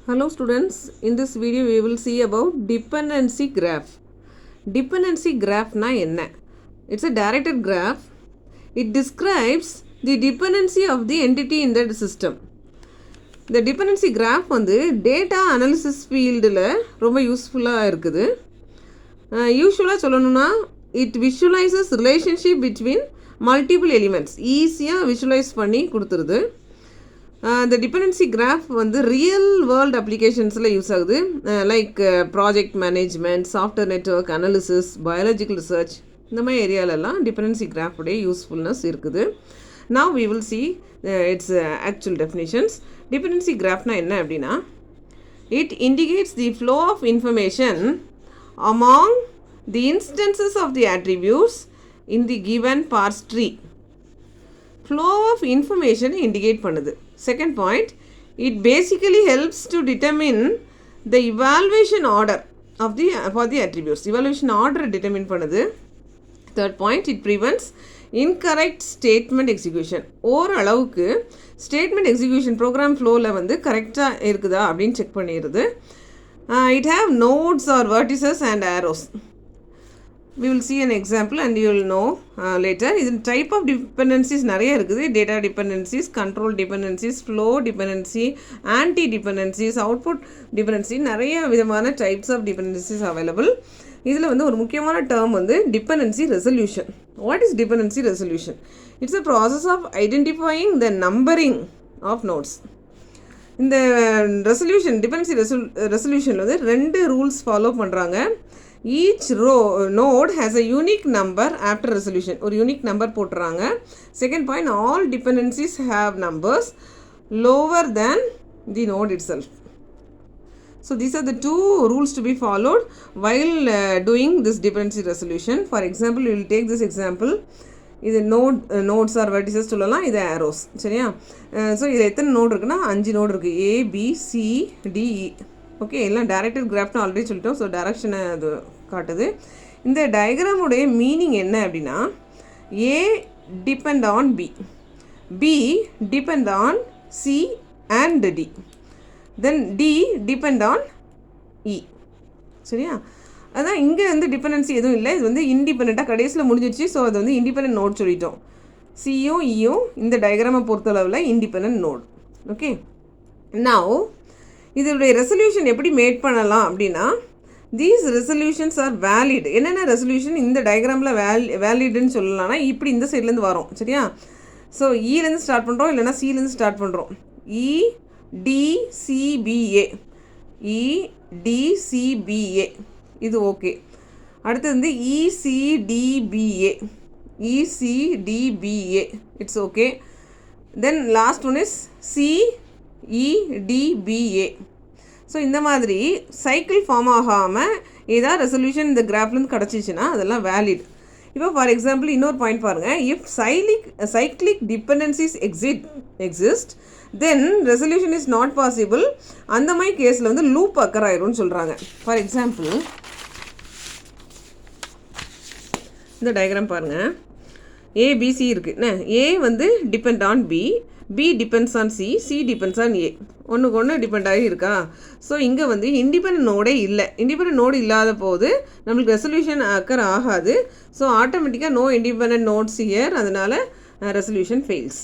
Hello students, in this video we will see about dependency graph. Dependency graph na enna? It's a directed graph. It describes the dependency of the entity in that system. The dependency graph வந்து data analysis fieldல ரொம்ப யூஸ்ஃபுல்லாக இருக்குது. யூஸ்வலாக சொல்லணும்னா it visualizes relationship between multiple elements. ஈஸியாக visualize பண்ணி கொடுத்துருது. The dependency graph வந்து real world applicationsல யூஸ் ஆகுது, like project management, software network analysis, biological research, இந்த மாதிரி ஏரியாலெல்லாம் டிபெண்டன்சி கிராஃபுடைய யூஸ்ஃபுல்னஸ் இருக்குது. Now we will see its actual definitions. Dependency graphனா என்ன அப்படின்னா, it indicates the flow of information among the instances of the attributes in the given parse tree. Flow of information indicate பண்ணுது. Second point, it basically helps to determine the evaluation order of the for the attributes. Evaluation order determine பண்ணுது. Third point, it prevents incorrect statement execution. ஓரளவுக்கு statement execution program flowல வந்து கரெக்டாக இருக்குதா அப்படின்னு check பண்ணிடுது. It have nodes or vertices and arrows. We will see an example and you will know later. This type of dependencies நிறைய இருக்குது. Data dependencies, control dependencies, flow dependency, anti dependencies, output dependency, நிறைய விதமான types of dependencies available. இதில் வந்து ஒரு முக்கியமான term வந்து dependency resolution. What is dependency resolution? It's a process of identifying the numbering of nodes. இந்த resolution, dependency resolution வந்து ரெண்டு rules follow பண்ணுறாங்க. Each node has a unique number after resolution. ஒரு unique number போட்டுறாங்க. Second point, all dependencies have numbers lower than the node itself. So these are the two rules to be followed while doing this dependency resolution. For example, we will take this example. இது nodes or vertices சொல்லலாம், இது arrows. சரியா? So இது எத்தனை node இருக்குன்னா 5 node இருக்குது. A, B, C, D, E. Okay, எல்லாம் directed கிராஃப்னு already சொல்லிட்டோம். ஸோ டைரக்ஷனை அது காட்டுது. இந்த டயக்ராமுடைய மீனிங் என்ன அப்படின்னா, A depend on B, B depend on C and D, then D depend on E. சரியா? அதான் இங்கே வந்து டிபெண்டன்சி எதுவும் இல்லை, இது வந்து இண்டிபெண்ட்டாக கடைசியில் முடிஞ்சிடுச்சு. ஸோ அது வந்து இண்டிபெண்ட் நோட் சொல்லிட்டோம். சியும் இயும் இந்த டயக்ராமை பொறுத்தளவில் இண்டிபெண்ட் நோட். ஓகே, நவ் இதோடைய ரெசல்யூஷன் எப்படி மேட் பண்ணலாம் அப்படின்னா, தீஸ் ரெசல்யூஷன்ஸ் ஆர் வேலிட். என்னென்ன ரெசல்யூஷன் இந்த டயக்ராமில் வேலிடுன்னு சொல்லலாம்னா, இப்படி இந்த சைட்லேருந்து வரும். சரியா? ஸோ இலேருந்து ஸ்டார்ட் பண்ணுறோம், இல்லைனா சிலேருந்து ஸ்டார்ட் பண்ணுறோம். EDCBA, EDCBA இது ஓகே. அடுத்தது வந்து ECDBA, ECDBA it's okay. Then last one is CEDBA. So இந்த மாதிரி சைக்கிள் ஃபார்ம் ஆகாமல் ஏதாவது ரெசல்யூஷன் இந்த கிராஃப்லேருந்து கிடச்சிச்சின்னா அதெல்லாம் வேலிட். இப்போ ஃபார் எக்ஸாம்பிள் இன்னொரு பாயிண்ட் பாருங்கள். If cyclic dependencies exist then resolution is not possible. அந்த மாதிரி கேஸில் வந்து லூப் அக்கர் ஆயிரும்னு சொல்கிறாங்க. ஃபார் எக்ஸாம்பிள் இந்த டயக்ராம் பாருங்கள். ஏபிசி இருக்குன்னு, ஏ வந்து depend on B, B depends on C, C depends on A. ஒன்றுக்கு ஒன்று டிபெண்ட் ஆகி இருக்கா? ஸோ இங்கே வந்து இண்டிபெண்ட் நோடே இல்லை. இண்டிபெண்ட் நோடு இல்லாத போது நம்மளுக்கு ரெசல்யூஷன் அக்கர் ஆகாது. ஸோ ஆட்டோமேட்டிக்காக நோ இண்டிபெண்ட் நோட்ஸ் ஹியர், அதனால் ரெசல்யூஷன் ஃபெயில்ஸ்.